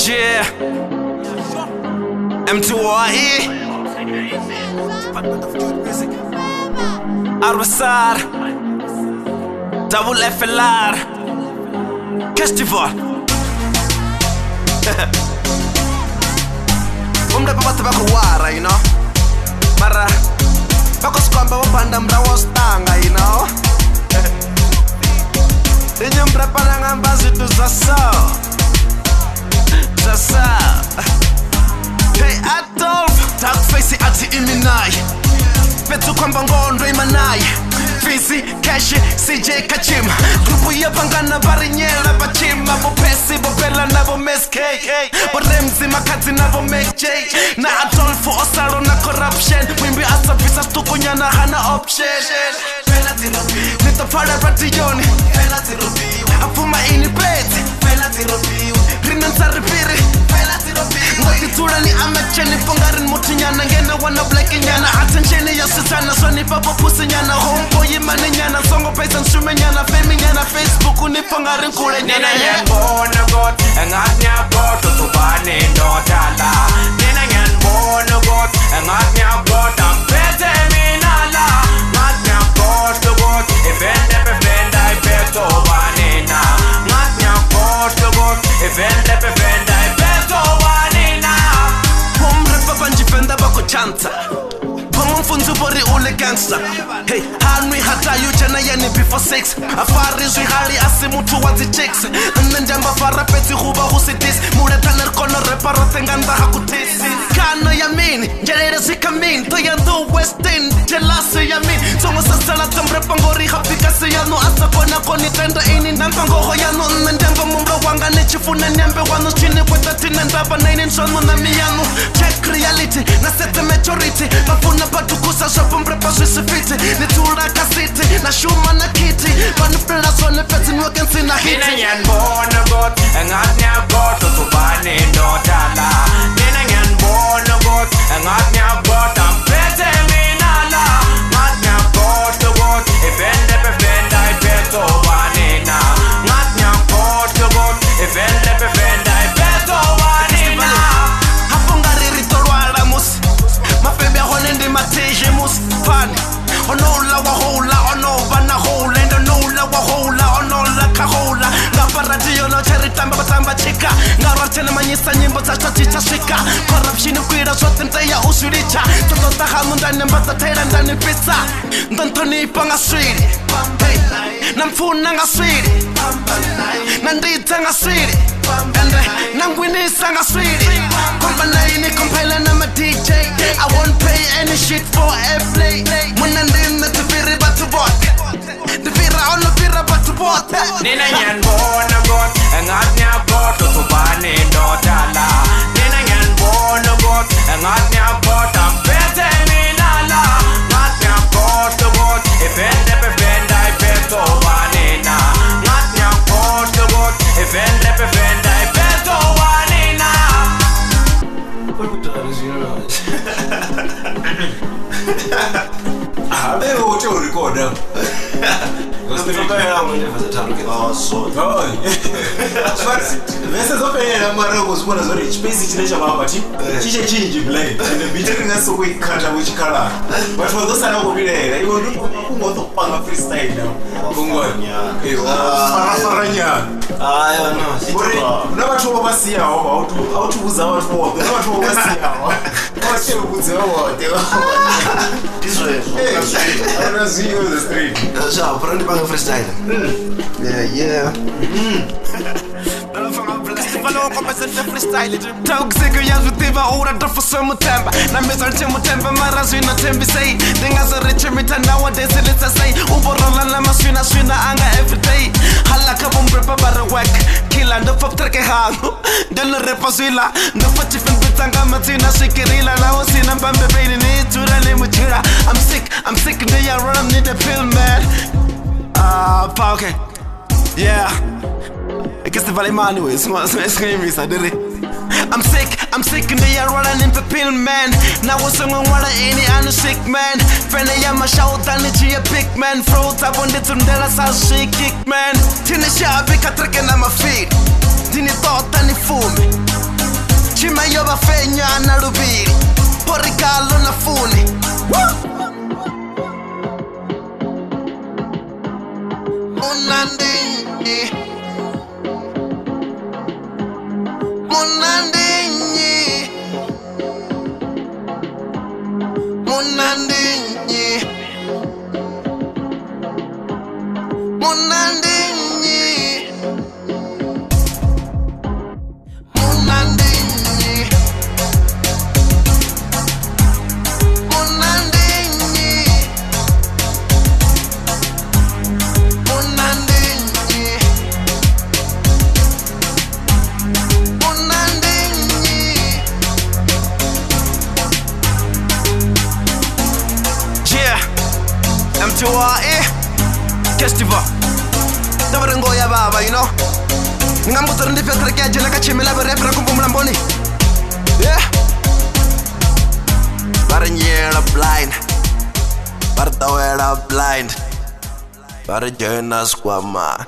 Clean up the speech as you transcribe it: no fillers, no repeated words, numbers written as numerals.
Yeah. M2RE. Arvasar. Double FLR. Festival. Umrapa bathu bakuwara, you know. Mara bakusikwamba wabanda mrawo stanga, you know. Inye mrapa nangamba zitu zasa. Hey Adolf, dark face ati iminai. Betu kwamba ngondo imanai. Fizi, Cash, CJ Kachim. Grupu ya bangana barinyela bachima. Bopesi, bopela na bomeske. Boremzi makazi na bomekj. Na Adolfo osaro na corruption. Wimbi asa visa stukunyana hana option. Nito para ratiyoni. Afuma ini beti. Rinansa ripiri. Ngotitura ni amecheni fongarin mutinyana. Ngena wana black nyana. Attention ya sitana. Soni babo pusi nyana. Homeboy imani nyana. Songo pesa nsume nyana. Femi nyana. Facebook unifongarin kule nyana. Nina nyan bono got. Engat nya got. Utubani ndotala. Nina nyan bono got. Engat nya got. Ampete minala. Ngat nya got. Ifende pefenda ipeto banina. Ngat nya got. Ifende pefenda ipeto banina. Homrepa banjifenda bako chanta. Mfunzu bori ule gangster. Hey, Henry hatayu jana yani before 6. Afari zwi hali asimutu wazi chicks. Njamba fara peti huba husitis. Mure taner kono reparo tenganda hakutis. Kano yamin, jarere zikamin. Toyandu westin, jelase yamin. Songo sasala tambre pangori hapikase yano. Asa kona koni tenda ini nampango hoyano. Njamba mumlo wanga nechifuna nyambe wano. Chini kweta tina ndaba nainin sono na miyano. Check reality, nasete majority. Mafuna batu kusa shopo mrepa swisifiti. Nitura kasiti, na shuma na kiti. Panupela sone peti nwagensi na hiti. Nina nyan bono got. Engat nya got. Utubani ndotala. Nina nyan bono got. Engat nya got. Ampete minala. Ngat nya got. Ifende pefenda ipeto banina. Ngat nya got. Ifende pefenda ipeto banina. Hapongari ritorwala mus. Mafebe hone ndi mateje mus. Fan. Onola wa hola. Onova na hola. Onola wa hola. Onola ka hola. Radio no cherry tamba batamba chika. Ngaratene manyisa nyimbo za chicha shika. Corruption kwira zote nteya usuricha. Toto tahamu ndani mbata tera ndani pizza. Ndantoni panga swiri. Namfuna nga swiri. Nandita nga swiri. Nangwinisa nga swiri. Kompanaini kompela na ma DJ. I won't pay any shit for airplay. Munandina tupiri batu bote. Tupira ono pira batu bote. Nina nyan bono got. Engat nya got. Utubani ndotala. Nina nyan bono got. Engat nya got. Ampete minala. Ngat nya got. Ifende pefenda ipeto banina. Ngat nya got. Ifende pefenda ipeto banina. What we done is, you know. I never want to record them. Freestyle. Yeah. Toxic yazutiva ura dafuso mutemba. Na mizarche mutemba marazwina tembi say. Dingaza riche mita nowadays it's a say. Uborola na maswina swina anga everyday. Halaka bumrepa bara wek. Kila ndo pop treke hangu. Delo repa zwila. Ndo pachifin bitanga matina shikirila. Na wasina mbambe baby ni tura le mujira. I'm sick they are run need a pill man. Okay. Yeah. I guess the valley man is I'm sick and they are running in the pill man. Now what's someone wanna any and a sick man. Friend I am a shout and a big man. Froze up on the tundela sa she kick man. Tina sha bika tracking on my feet. Dini thought and it fool me. chimeyo bafenya na lubiri porikalo na funi Munandinyi Munandinyi Munandinyi Munandinyi Munandinyi Munandinyi Munandinyi Munandinyi Yeah M2RE Festival Dabarengo ya baba, you know. Ngambuto ndi fetra kya jela ka chimela ba refra kumbu mlamboni. Yeah. Baranyera blind. Bartawera blind. Barajena squama.